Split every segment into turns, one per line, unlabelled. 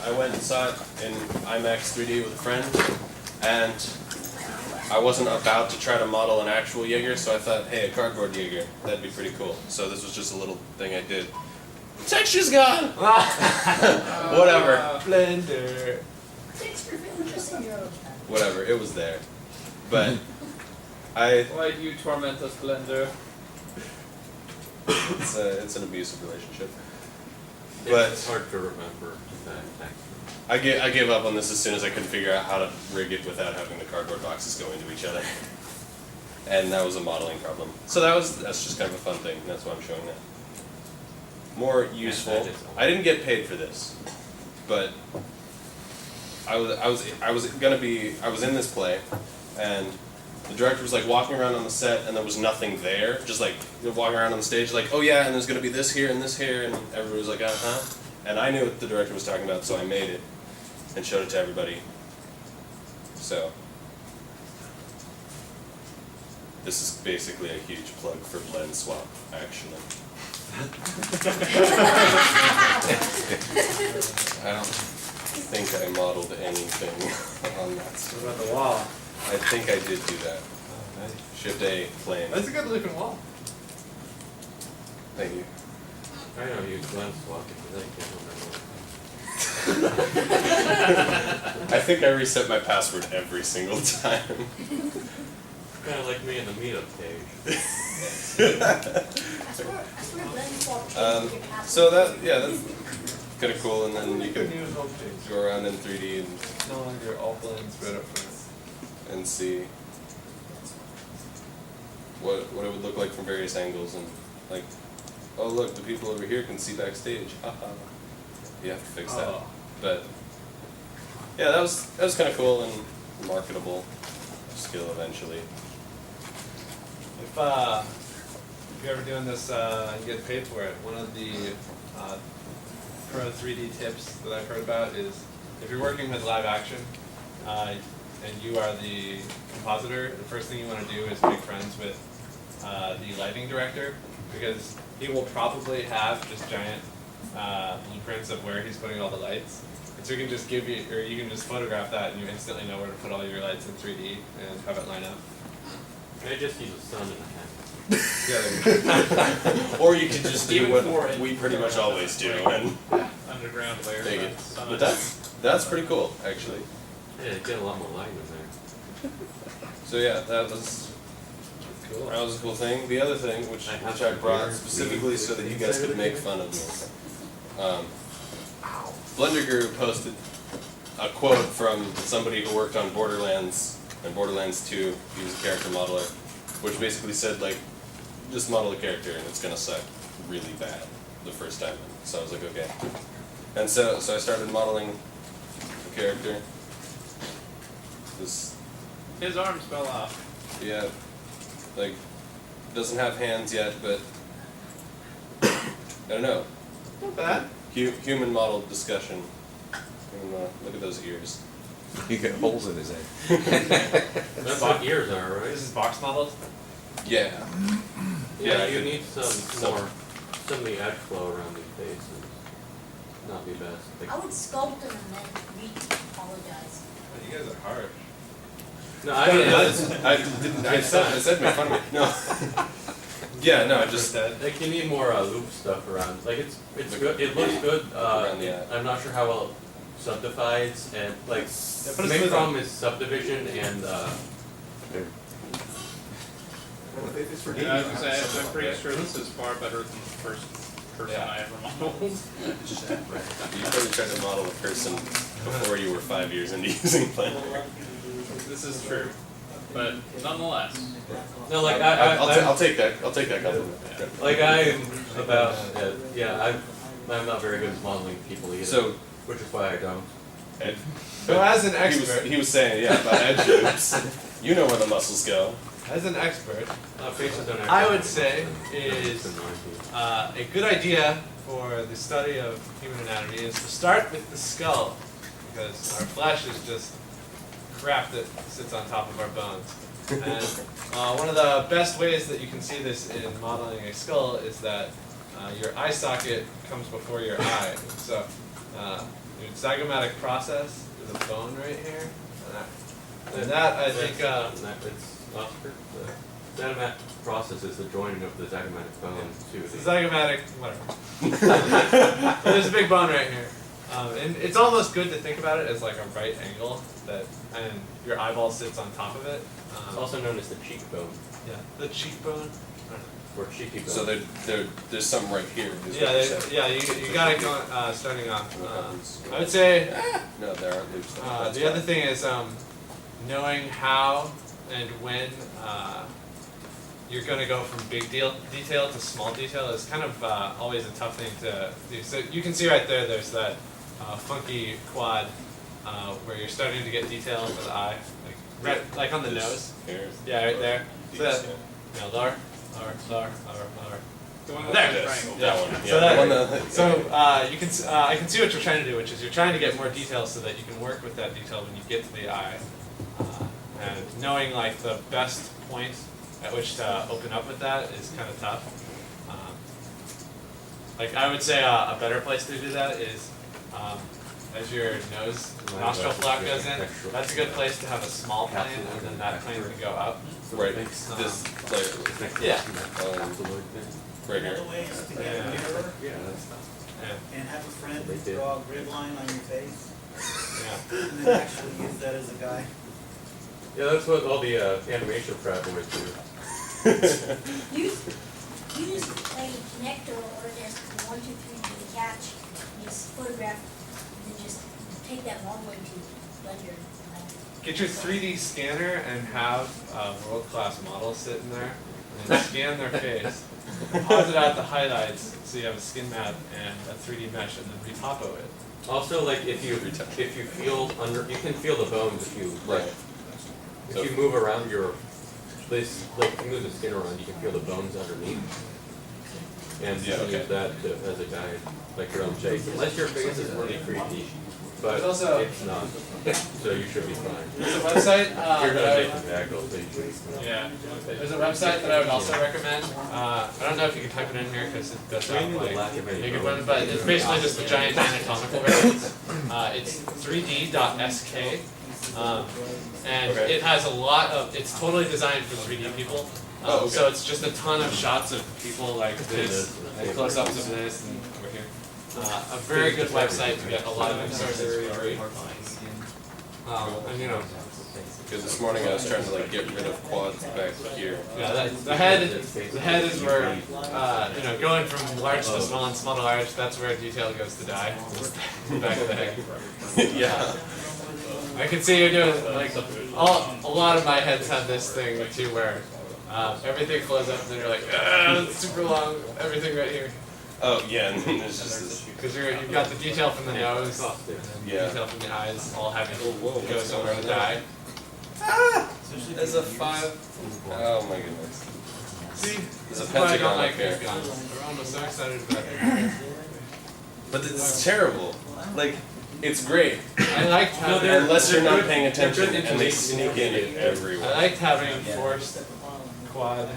I went and saw it in IMAX 3D with a friend, and I wasn't about to try to model an actual Jaeger, so I thought, hey, a cardboard Jaeger, that'd be pretty cool. So this was just a little thing I did. The texture's gone! Whatever.
Blender.
Whatever, it was there. But
Why do you torment us, Blender?
it's an abusive relationship. But
it's hard to remember that text.
I gave up on this as soon as I couldn't figure out how to rig it without having the cardboard boxes go into each other. And that was a modeling problem. So that's just kind of a fun thing. That's why I'm showing that. More useful. I didn't get paid for this, but I was in this play, and the director was like walking around on the set, and there was nothing there. Just like walking around on the stage, like, oh yeah, and there's gonna be this here and this here, and everybody was like, uh-huh. And I knew what the director was talking about, so I made it and showed it to everybody. So this is basically a huge plug for Blend Swap, actually. I don't think I modeled anything on that.
What about the wall?
I think I did do that. Shift A, plane.
That's a good looking wall.
Thank you.
I know you Blend Swap because I can't remember.
I think I reset my password every single time.
Kind of like me in the meetup page.
So that's kind of cool, and then you can
New homepage.
go around in 3D and
It's no longer all blends right up front.
see what it would look like from various angles, and like, oh look, the people over here can see backstage. Haha. You have to fix that.
Oh.
But yeah, that was kind of cool and marketable skill eventually.
If you're ever doing this, you get paid for it. One of the pro 3D tips that I've heard about is if you're working with live action and you are the compositor, the first thing you want to do is make friends with the lighting director, because he will probably have just giant blueprints of where he's putting all the lights. And so you can just give you, or you can just photograph that and you instantly know where to put all your lights in 3D and have it line up.
I just use a sun and a hat.
Or you could just do
Even
what
for it.
we pretty much always do and
Underground layer.
take it. But that's pretty cool, actually.
Yeah, you get a lot more light in there.
So yeah, that was
Cool.
a cool thing. The other thing, which I brought specifically so that you guys could make fun of me. Blender Guru posted a quote from somebody who worked on Borderlands and Borderlands 2. He was a character modeler, which basically said, like, just model a character and it's gonna suck really bad the first time. So I was like, okay. And so I started modeling a character. This,
His arms fell off.
yeah, like, doesn't have hands yet, but I don't know.
Not bad.
Human model discussion. Look at those ears.
You get holes in his head.
That's what ears are, right?
This is box models.
Yeah.
Yeah,
I
you
could-
need some of the edge flow around these faces. Not the best.
I would sculpt them and then re-apologize.
Oh, you guys are harsh.
No,
I said make fun of me. No. Yeah, no, just
like you need more loop stuff around. Like it's good. It looks good.
Around the eye.
I'm not sure how well it subdivides and like
put
the
a
main
smooth
problem
on.
is subdivision and
Yeah, I was gonna say, I'm pretty sure this is far better than the first person I ever modeled.
you probably tried to model a person before you were 5 years into using Blender.
This is true, but nonetheless.
no, like
I'll take that. I'll take that compliment.
like I'm about I'm not very good at modeling people either.
So,
which is why I don't.
Ed,
So as an expert,
he was saying, yeah, about edge loops. You know where the muscles go.
as an expert,
Faces don't
I
actually-
would say is a good idea for the study of human anatomy is to start with the skull, because our flesh is just crap that sits on top of our bones. And one of the best ways that you can see this in modeling a skull is that your eye socket comes before your eye. So your zygomatic process is a bone right here. And that I think,
It's Oscar. The zygomatic process is the joining of the zygomatic bone to
it's a
the.
zygomatic, whatever. There's a big bone right here. And it's almost good to think about it as like a right angle and your eyeball sits on top of it.
It's also known as the cheekbone,
Yeah, the cheekbone.
or cheeky bone.
So there's some right here. Is what
Yeah,
you're saying.
yeah, you got it going, starting off. I would say
No, there aren't loops.
the other thing is knowing how and when you're going to go from big detail to small detail is kind of always a tough thing to do. So you can see right there, there's that funky quad where you're starting to get detail with the eye, like on the nose.
Here.
Yeah, right there. So that, lower.
The one
There
with
it
the
is.
triangle.
That one.
So
Yeah.
that-
the one that-
So you can I can see what you're trying to do, which is you're trying to get more detail so that you can work with that detail when you get to the eye, and knowing like the best point at which to open up with that is kind of tough. Like I would say a better place to do that is as your nostril flap goes in. That's a good place to have a small plane, and then that plane can go up.
Right. This layer.
Yeah.
Absolute thing.
Right here.
Another way is to get
Yeah.
a mirror
Yeah, that's
Yeah.
and have a friend
They did.
draw a grid line on your face,
Yeah.
and then actually use that as a guide.
Yeah, that's what all the animation frat boys do.
Use a connector or just 1, 2, 3 to catch, just photograph, and then just take that long way to blender.
Get your 3D scanner and have a world-class model sit in there, and then scan their face, deposit out the highlights so you have a skin map and a 3D mesh, and then retopo it.
Also, like if you feel under, you can feel the bones if you like.
Right.
If you move around your, this like if you move the skin around, you can feel the bones underneath. And you
Yeah,
can
okay.
use that as a guide, like your own face, unless your face is really creepy. But
There's also-
it's not, so you should be fine.
There's a website
You're
that
gonna
I
make
would,
the bagel, so you should be fine.
yeah, there's a website that I would also recommend. I don't know if you can type it in here because it does not
Training the
like
lack of any
make it
bones.
one, but it's basically just a giant anatomical reference. It's 3D.sk. And
Okay.
it has a lot of, it's totally designed for 3D people.
Oh, okay.
So it's just a ton of shots of people like this, and close-ups of this, and over here. A very good website to get a lot of resources for free. And you know,
Because this morning I was trying to like get rid of quads back here.
yeah, the head is where, you know, going from large to small and small to large, that's where detail goes to die. The back of the head.
Yeah.
I can see you're doing, like, a lot of my heads have this thing too where everything flows up and then you're like, it's super long, everything right here.
Oh yeah, and then there's just this.
Because you've got the detail from the nose, and
Yeah.
detail from the eyes, all having to
Whoa,
go
what's
somewhere
going
to
on
die.
There's a 5. Oh my goodness.
See,
There's
this
a
is why I
pentagon
don't
up
like
here.
these guns. Everyone was so excited about it.
But it's terrible. Like, it's great.
I liked having,
Unless you're not
good-
paying
they're
attention
good
and they
intermediate-
sneak in
I
everywhere.
liked having forced quad.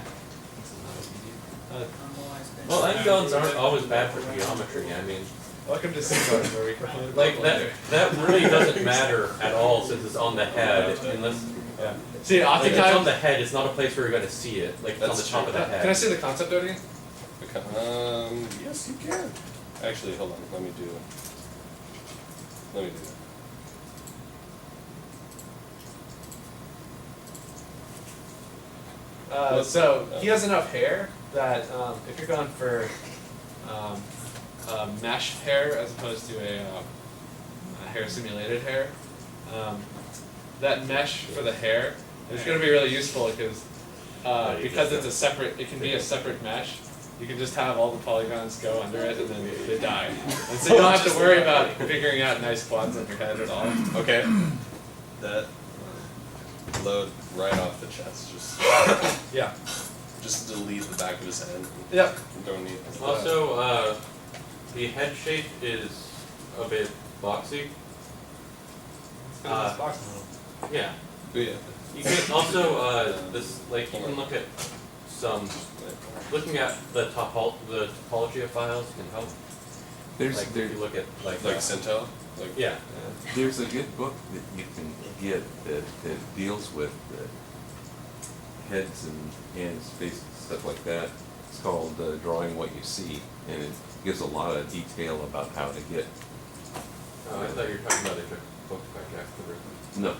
Well, end guns aren't always bad for geometry. I mean,
Welcome to seabug where we can
like that really doesn't matter at all since it's on the head. Unless
Yeah. See,
like, it's on
oftentimes.
the head, it's not a place where you're gonna see it. Like it's on the
That's
top of
true.
the head.
Can I see the concept art again?
Yes, you can. Actually, hold on. Let me do that.
So he has enough hair that if you're going for mesh hair as opposed to a hair simulated hair, that mesh for the hair is going to be really useful because it's a separate. It can be a separate mesh. You can just have all the polygons go under it and then they die. And so you don't have to worry about figuring out nice quads on your head at all.
Okay. That load right off the chest.
Yeah.
Just delete the back of his head.
Yep.
Don't need.
Also, the head shape is a bit boxy. Yeah.
Yeah.
You can also this like you can look at some looking at the topology of files can help.
There's
Like
there,
if you look at like
Like Cento. Like,
Yeah.
There's a good book that you can get that deals with heads and hands, faces, stuff like that. It's called Drawing What You See, and it gives a lot of detail about how to get.
Oh, I thought you were talking about a book by Jack Clifford.
No.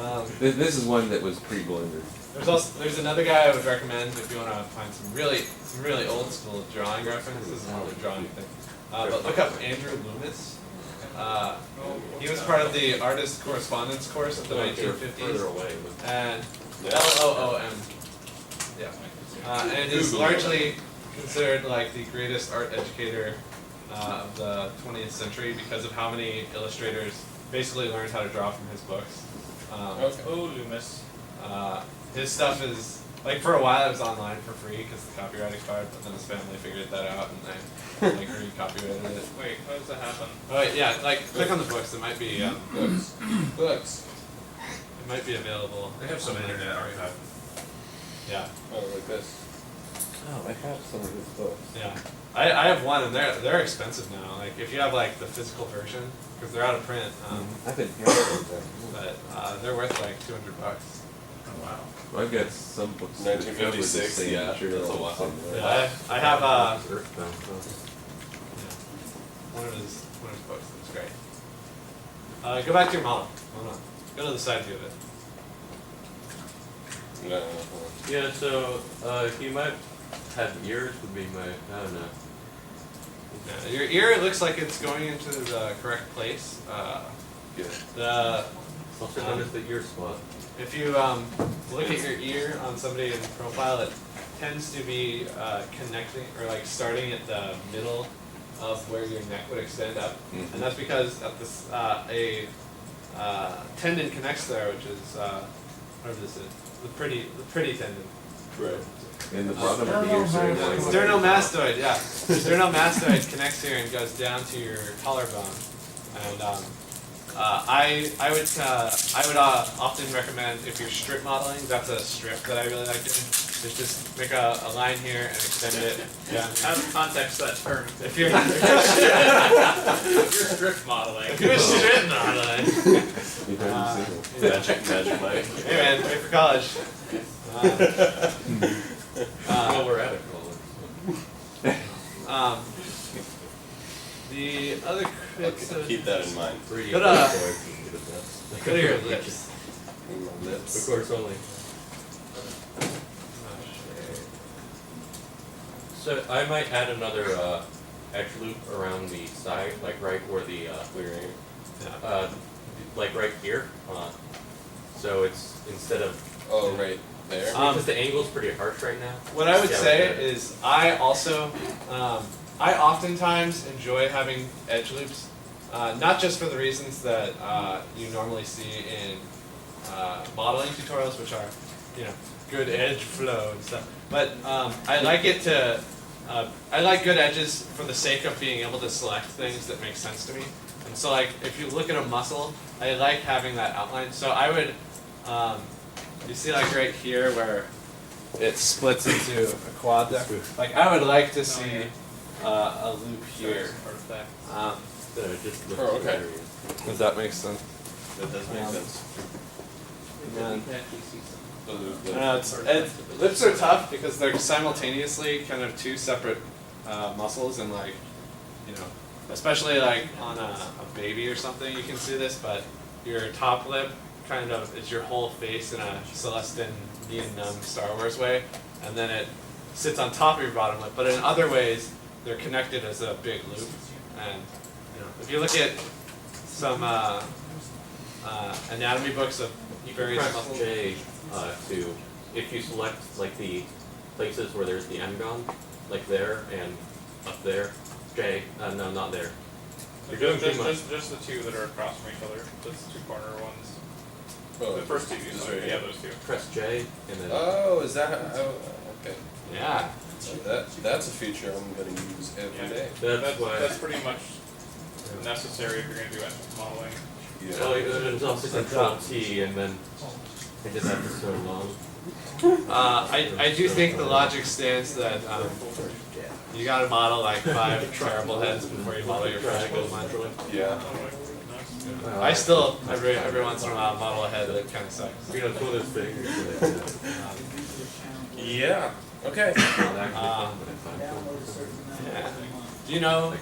Um,
This is one that was pre-blended.
there's another guy I would recommend if you want to find some really old school drawing references. This is more of a drawing thing. But look up Andrew Loomis. He was part of the artist correspondence course of the
Further
1950s,
away.
and
Yeah.
LOOM. Yeah, and is largely considered like the greatest art educator of the 20th century because of how many illustrators basically learned how to draw from his books.
Okay.
Oh, Loomis.
His stuff is, like, for a while it was online for free because the copyright expired, but then his family figured that out and they like re-copyrighted it.
Wait, how does that happen?
Oh wait, yeah, like click on the books. It might be
Books. Books.
it might be available.
They have some internet archive.
Yeah,
Oh, like this.
Oh, I have some of his books.
yeah. I have one and they're expensive now. Like if you have like the physical version because they're out of print,
I've been hearing that.
but they're worth like $200.
Oh, wow.
I've got some books. that cover the
1956,
same
yeah,
material
that's a while.
somewhere.
Yeah, I have
Earthbound.
one of his books. That's great. Go back to your model. Hold on. Go to the side view of it.
No.
Yeah, so he might have ears would be my, I don't know.
Yeah, your ear looks like it's going into the correct place.
Good.
The
Also known as the ear spot.
if you look at your ear on somebody in profile, it tends to be connecting or like starting at the middle of where your neck would extend up,
Mhm.
and that's because at this a tendon connects there, which is whatever this is, the pretty tendon.
Right.
In the bottom of the ears are like.
Sternomastoid, yeah. Sternomastoid connects here and goes down to your collarbone, and I would often recommend if you're strip modeling. That's a strip that I really like doing. Is just make a line here and extend it down.
Out of context, that term.
If you're
If you're strip modeling.
if you're strip modeling,
You haven't seen it.
Magic Mike.
hey man, wait for college.
Well, we're at a college.
The other critics
Okay, keep that in mind.
So 3D
Go to-
boys would be the best.
go to your lips.
In my
Of
lips.
course, only. So I might add another edge loop around the side, like right where the
Clearing.
like right here. So it's instead of
Oh, right there.
because the angle's pretty harsh right now.
What I would
Yeah,
say
right there.
is I also, I oftentimes enjoy having edge loops, not just for the reasons that you normally see in modeling tutorials, which are, you know, good edge flow and stuff. But I like it to, I like good edges for the sake of being able to select things that make sense to me. And so like, if you look at a muscle, I like having that outline. So I would, you see like right here where it splits into a quad there. Like I would like to see a loop here.
Artifact.
Just the
Oh, okay.
areas.
Does that make sense?
That does make sense.
And
The loop.
lips are tough because they're simultaneously kind of two separate muscles, and like, you know, especially like on a baby or something, you can see this, but your top lip kind of is your whole face in a Celestin Vietnam Star Wars way, and then it sits on top of your bottom lip, but in other ways, they're connected as a big loop. And you know, if you look at some anatomy books of various
Press
muscles,
J to if you select like the places where there's the end gone, like there and up there. J, no, not there. You're doing too much.
Just the two that are across from each other. Those two corner ones.
Oh,
The first two,
just
sorry,
right
yeah,
here.
those two.
Press J and then.
Oh, is that? Oh, okay.
yeah.
So that's a feature I'm going to use every
Yeah.
day.
That's why.
That's pretty much necessary if you're going to do modeling.
Well, there's also Control T and then it just have to so long.
I do think the logic stands that you gotta model like 5 terrible heads before you model your first good one.
Yeah.
I still every once in a while model a head that kind of sucks.
You know, it's one of those things.
Yeah. Okay.
Yeah. Do you know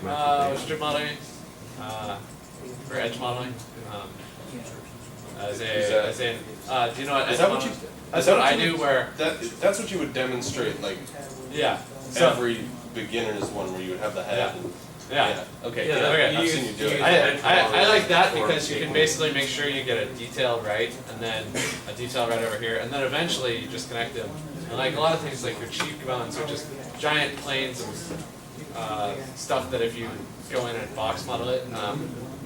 strip modeling or edge modeling? Do you know what?
Is that what you?
That's what I do. Where
That's what you would demonstrate, like
yeah. So
every beginner's one where you would have the head.
Yeah.
And,
yeah.
Okay.
Yeah,
Yeah.
okay.
I've seen you do it.
I like that because you can basically make sure you get a detail right, and then a detail right over here, and then eventually you just connect them. And like a lot of things, like your cheekbones are just giant planes of stuff that if you go in and box model it,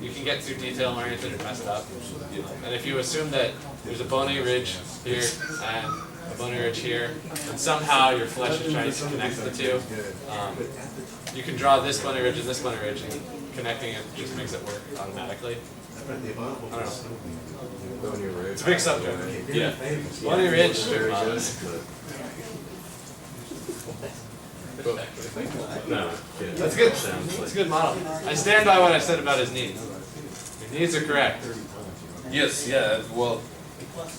you can get too detail oriented and mess it up. And if you assume that there's a bony ridge here and a bony ridge here, and somehow your flesh is trying to connect the two, you can draw this bony ridge and this bony ridge, and connecting it just makes it work automatically. I don't know. It's a big subject.
Yeah.
Bony ridge strip modeling.
No.
That's good. That's a good model. I stand by what I said about his knees. His knees are correct.
Yes. Yeah. Well,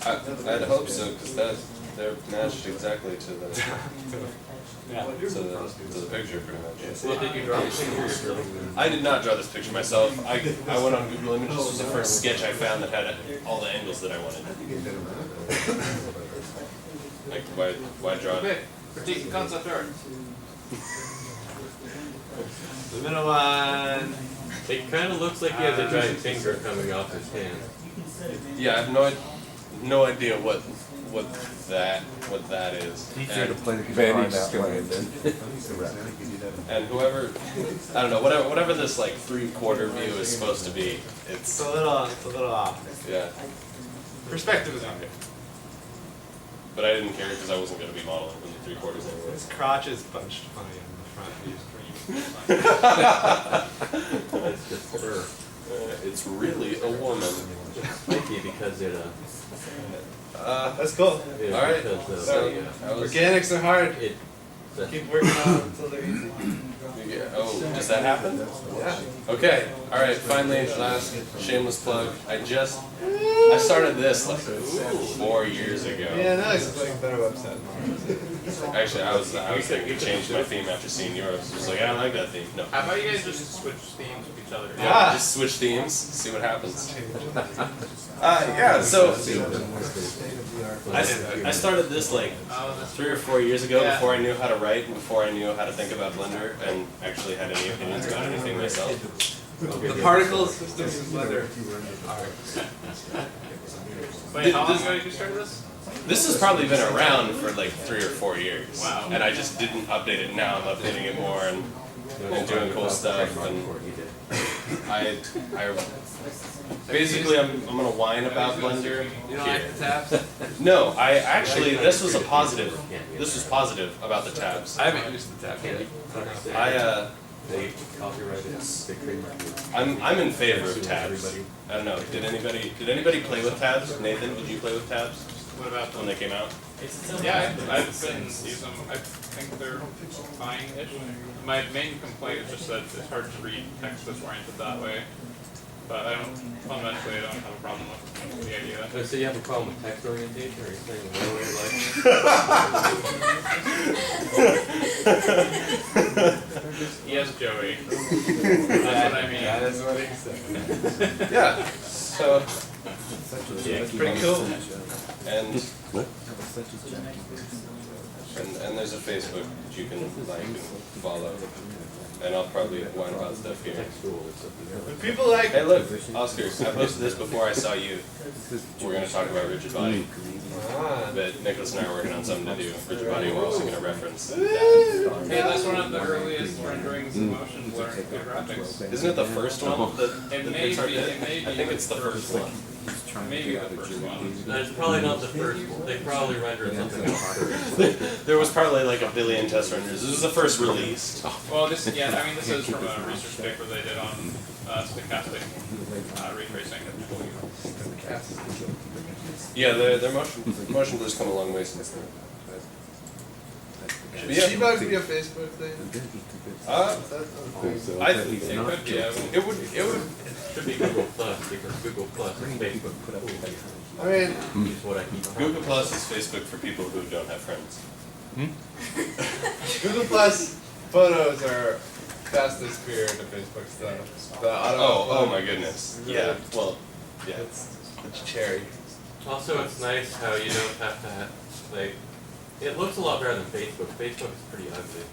I'd hope so because they're matched exactly to the
Yeah.
to the picture pretty much.
Well, did you draw the picture?
I did not draw this picture myself. I went on Google Images. This was the first sketch I found that had all the angles that I wanted. Like why draw it?
Critique concept art. The middle one.
It kind of looks like he has a giant finger coming off his hand.
Yeah, I have no idea what that is. And whoever, I don't know, whatever this like 3/4 view is supposed to be,
It's a little off.
yeah.
Perspective is not good.
But I didn't care because I wasn't going to be modeling from the 3/4 anyway.
His crotch is bunched funny in the front.
It's just fur.
It's really a woman.
Maybe because it
That's cool.
yeah,
All right.
because,
So
yeah.
that was,
Organics are hard.
It
Keep working on them until they're easy.
oh, does that happen?
Yeah.
Okay. All right. Finally, last shameless plug. I started this like 4 years ago.
Yeah, that looks like a better website.
Actually, I was thinking to change my theme after seeing yours. I was like, I don't like that theme. No.
How about you guys just switch themes with each other?
Yeah, just switch themes, see what happens. Yeah, so I started this like 3 or 4 years ago before I knew how to write and before I knew how to think about Blender and actually had any opinions about anything myself.
The particle system is Blender.
Wait, how long ago did you start this?
This has probably been around for like 3 or 4 years.
Wow.
And I just didn't update it now. I'm updating it more and doing cool stuff. And I basically I'm gonna whine about Blender.
You don't like the tabs?
No, I actually this was a positive. This was positive about the tabs.
I haven't used the tab yet.
they copyrighted the trademark.
I'm in favor of tabs. I don't know. Did anybody play with tabs? Nathan, did you play with tabs
What about
when they came out?
Yeah, I've been using them. I think they're fine-ish. My main complaint is just that it's hard to read text that's oriented that way. But fundamentally I don't have a problem with the idea.
Oh, so you have a problem with text orientation, or are you saying railway like?
Yes, Joey. That's what I mean.
That is what he said.
Yeah. So
It's pretty cool.
and there's a Facebook that you can like and follow. And I'll probably whine about stuff here.
People like
Hey look, Oscar, I posted this before I saw you. We're gonna talk about rigid body. But Nicholas and I are working on something to do. Rigid body, we're also gonna reference that.
Hey, that's one of the earliest renderings of motion blur graphics.
Isn't it the first one that
It
the
may
Pixar
be.
did?
It may be.
I think it's the first one.
Maybe the first one.
No, it's probably not the first one. They probably rendered something else first.
There was probably like a billion test renders. This was the first release.
Well, this is from a research paper they did on stochastic ray tracing.
Yeah, their motion blues come a long way since then.
Should
Yeah.
seabug be a Facebook thing?
I think
It could be, I won't-
it would.
Should be Google Plus because Google Plus is Facebook.
I mean,
Is what I keep.
Google Plus is Facebook for people who don't have friends.
Google Plus photos are fastest superior to Facebook stuff. The auto
Oh my goodness. Yeah. Well, yeah.
It's cherry.
Also, it's nice how you don't have to have, like, it looks a lot better than Facebook. Facebook is pretty ugly.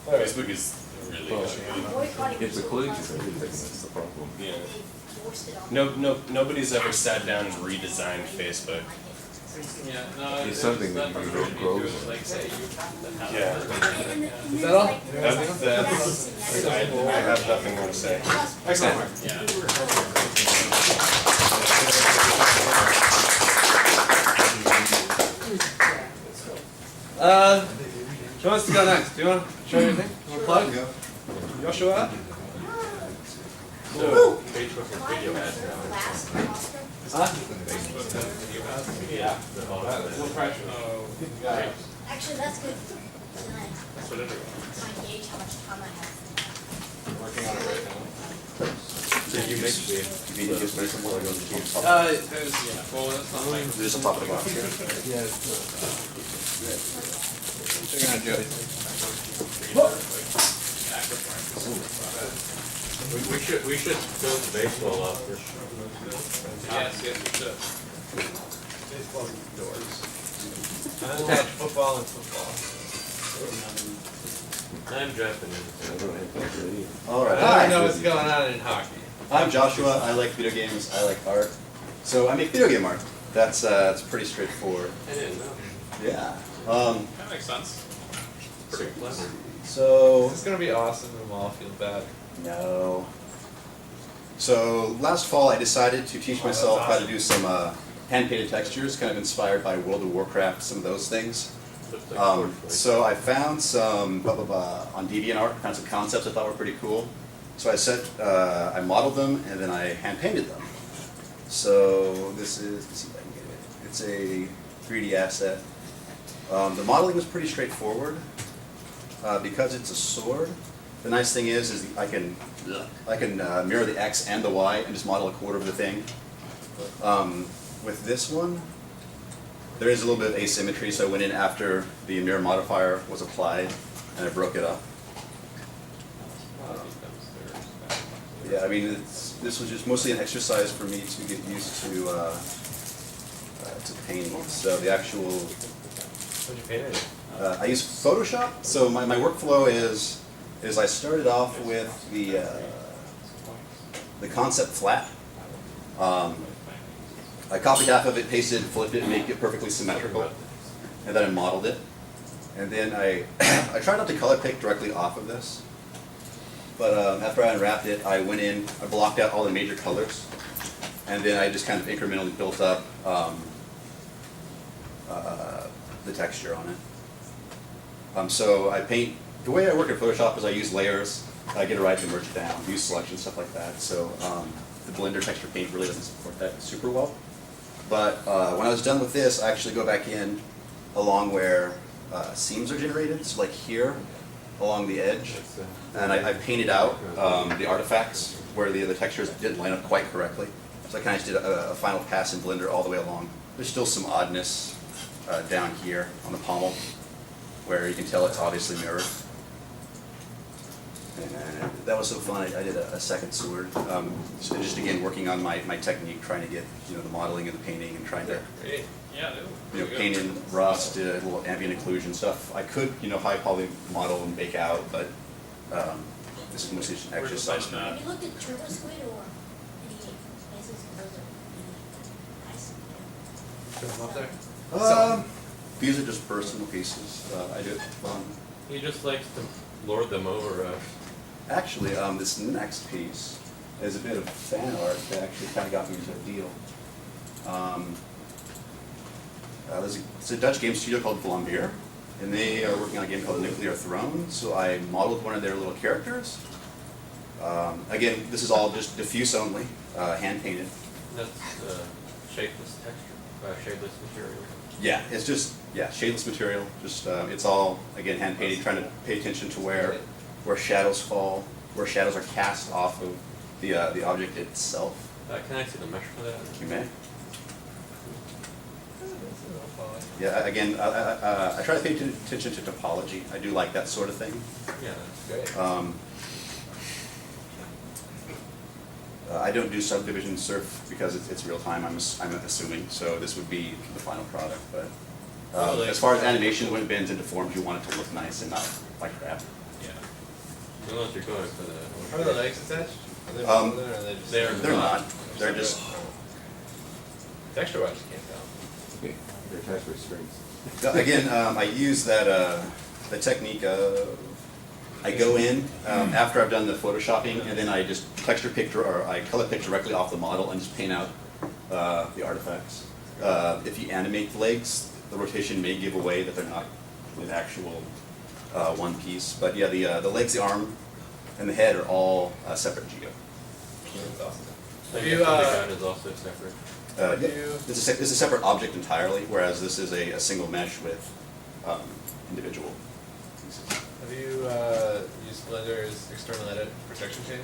Facebook is really
Well,
good.
Boycotting
It's a
Google
collision,
Plus
everything,
because
that's the problem.
Yeah.
They forced it on.
Nobody's ever sat down and redesigned Facebook.
Yeah, no,
It's something that you don't grow
do is
with.
like say you
Yeah.
Is that all?
I have nothing more to say.
Excellent.
Yeah.
Who wants to go next? Do you want to show your thing? You want to plug? Joshua?
So, Facebook is video ads now.
Huh?
Yeah. the all of
No
that.
pressure.
Oh,
Actually, that's good. Then
that's what everyone.
I gauge how much time I have.
Working on it right now.
Did you make the?
There's, well, that's not like.
There's a pop of box here.
Yeah. Check out Joey.
We should build baseball up for sure.
Yes, we should.
Attach football and football.
I'm Japanese.
I
Alright,
don't
hi,
know what's going on in hockey.
I'm Joshua, I like video games, I like art. So I make video game art. That's pretty straightforward.
I didn't know.
Yeah.
That makes sense.
Pretty clever.
So,
This is gonna be awesome and we'll all feel bad.
no. So last fall I decided to teach myself how to do some hand-painted textures, kind of inspired by World of Warcraft, some of those things.
Looks like Forge Blade.
So I found some on DeviantArt, found some concepts I thought were pretty cool. So I modeled them and then I hand painted them. So this is, let's see if I can get it. It's a 3D asset. The modeling was pretty straightforward because it's a sword. The nice thing is I can mirror the X and the Y and just model a quarter of the thing. With this one, there is a little bit of asymmetry, so I went in after the mirror modifier was applied and I broke it up. Yeah, I mean, this was just mostly an exercise for me to get used to painting. So the actual,
What'd you paint it?
I use Photoshop. So my workflow is I started off with the concept flat. I copied half of it, pasted it, flipped it, make it perfectly symmetrical, and then I modeled it. And then I tried not to color pick directly off of this. But after I unwrapped it, I went in, I blocked out all the major colors, and then I just kind of incrementally built up the texture on it. So I paint, the way I work in Photoshop is I use layers, I get it right to merge it down, use selection, stuff like that. So the Blender texture paint really doesn't support that super well. But when I was done with this, I actually go back in along where seams are generated, so like here, along the edge. And I painted out the artifacts where the textures didn't line up quite correctly. So I kind of just did a final pass in Blender all the way along. There's still some oddness down here on the pommel where you can tell it's obviously mirrored. And that was so fun, I did a second sword. So just again, working on my technique, trying to get the modeling and the painting and trying to
Great.
Yeah, they look
paint in rust, did a little ambient occlusion stuff. I could high poly model and bake out, but this is mostly just an
We're just
exercise.
letting that.
Have you looked at turbo squid or any places those are really nice?
Put them up there.
These are just personal pieces. I do it for fun.
He just likes to lord them over us.
Actually, this next piece is a bit of fan art that actually kind of got me into a deal. It's a Dutch game studio called Vlambeer, and they are working on a game called Nuclear Throne, so I modeled one of their little characters. Again, this is all just diffuse only, hand painted.
That's shapeless texture. shadeless material.
Yeah, it's just, shadeless material, just, it's all, again, hand painted, trying to pay attention to where shadows fall, where shadows are cast off of the object itself.
Can I see the mesh for that?
You may. Yeah, again, I try to pay attention to topology. I do like that sort of thing.
Yeah, that's great.
I don't do subdivision surf because it's real time. I'm assuming, so this would be the final product. But
Probably.
as far as animation, when it bends into forms, you want it to look nice and not like crap.
Yeah. Unless you're going for the.
Are the legs attached? Are they
Um,
molded, or are they just?
They're not. They're just.
Texture wise, you can't tell.
Okay, they're attached with strings.
Again, I use that the technique of I go in after I've done the photoshopping, and then I just texture picture or I color pick directly off the model and just paint out the artifacts. If you animate the legs, the rotation may give away that they're not an actual one piece. But yeah, the legs, the arm, and the head are all separate geo.
That's awesome.
Have
You,
you, background is also separate.
Yeah, it's a separate object entirely, whereas this is a single mesh with individual pieces.
Have you used Blender's external edit protection chain?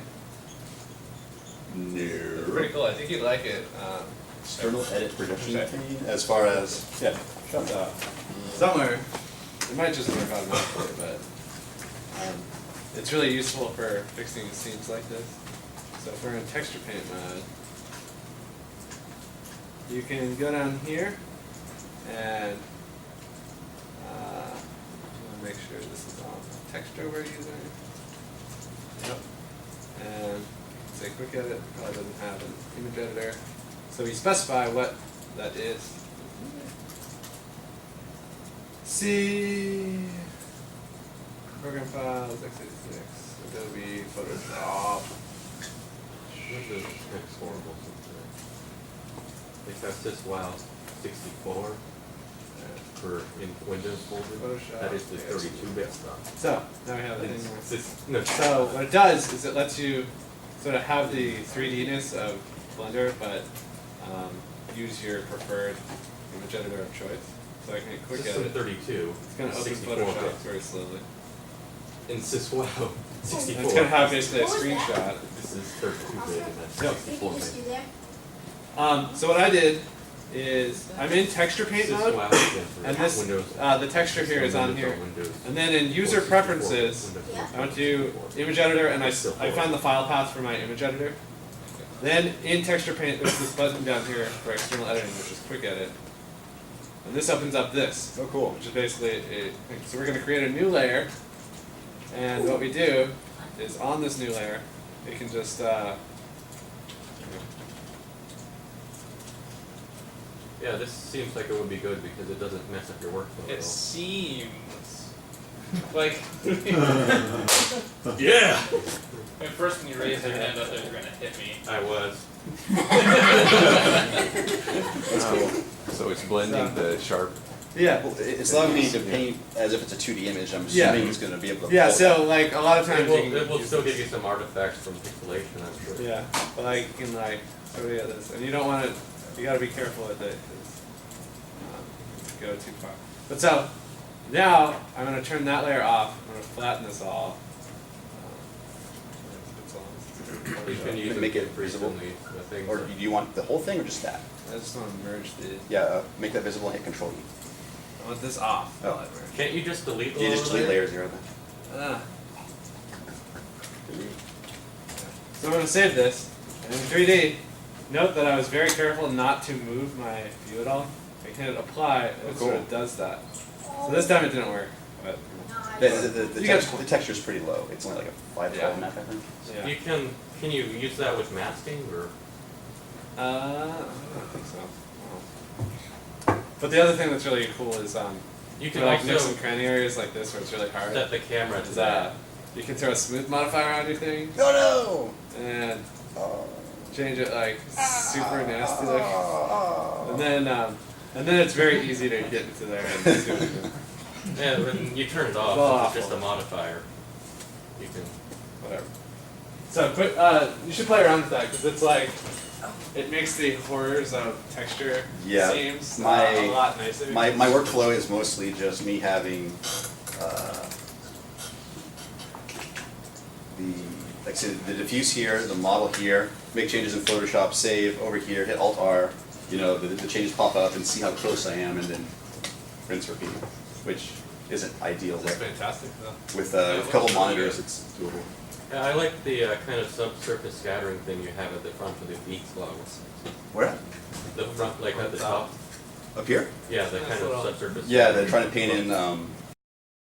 It's pretty
No.
cool. I think you'd like it.
External edit production
Okay.
chain, as far as, yeah, shut up.
Somewhere, it might just work automatically, but it's really useful for fixing scenes like this. So if we're in texture paint mode, you can go down here and make sure this is on texture we're using. Yep. And say quick edit, probably doesn't have an image editor. So we specify what that is. C program files, x86, Adobe Photoshop.
Which is horrible sometimes. Like that's just wow 64 for in Windows folder.
Photoshop.
That is the 32-bit stuff.
So now we have the thing.
It's just, no,
So what it does is it lets you sort of have the 3D-ness of Blender, but use your preferred image editor of choice. So I can hit quick
System
edit.
32.
It's going to open
64
Photoshop
bit.
very slowly.
And it's wow 64.
And it's going to have basically a
What was that?
This
screenshot.
is 32-bit and that's
Yep.
Did
64
you just
bit.
do that?
So what I did is I'm in texture paint
This is
mode,
wow again for
and this
Windows.
the texture here is on here.
Windows.
And then in user
64,
preferences,
Windows
Yeah.
I went to image editor and I found the file path for my image editor. Then in texture paint, there's this button down here for external editing, which is quick edit. And this opens up this.
Oh, cool.
Which is basically a thing. So we're going to create a new layer. And what we do is on this new layer, it can just,
Yeah, this seems like it would be good because it doesn't mess up your workflow at
It
all.
seems like
Yeah!
at first when you raised your hand up there, you're gonna hit me.
I was.
That's cool.
So it's blending the sharp.
yeah.
Well, it's allowing me to paint as if it's a 2D image. I'm
Yeah.
assuming it's going to be able to.
Yeah,
pull
so like a lot of times you can
It will
use
still
this.
give you some artifacts from pixelation, I'm sure.
Yeah, but like you can like so yeah this, and you don't want to. You got to be careful with it because go too far. But so now I'm going to turn that layer off. I'm going to flatten this all.
You can use
Make it
pretty
visible.
recently, the things
Or
that-
do you want the whole thing or just that?
I just want to merge the.
Yeah, make that visible and hit Control E.
I want this off.
Oh.
while I merge.
Can't you just delete the
You just delete
layer?
layer 0 then.
Ah. So I'm going to save this. And in 3D, note that I was very careful not to move my view at all. I can hit apply, and it sort of does that. So this time it didn't work, but
The
You got
the texture is pretty low. It's only like a 512
Yeah.
map, I think.
yeah.
You can you use that with masking or?
I don't think so. No. But the other thing that's really cool is
You
for
can
like nooks
also
and cranny areas like this where it's really hard.
set the camera to
Is
that.
you can throw a smooth modifier on your thing
No,
and
no!
change it like super nasty look.
Oh.
And then it's very easy to get into there and see what you do.
Yeah, when you turn it off,
Well,
it's just a modifier. You can.
Whatever. So quick, you should play around with that because it's like it makes the horrors of texture
Yeah,
seems
my-
a lot nicer.
My workflow is mostly just me having the, like I said, the diffuse here, the model here, make changes in Photoshop, save over here, hit Alt R, you know, the changes pop up and see how close I am, and then rinse repeat, which isn't ideal,
That's
but
fantastic though.
with
Yeah,
a
it
couple
looks really
monitors,
good.
it's doable.
Yeah, I like the kind of subsurface scattering thing you have at the front of the beats logs.
Where at?
The front, like at the top.
Up here?
Yeah, the
Nice
kind of
little-
subsurface.
Yeah, they're trying to paint in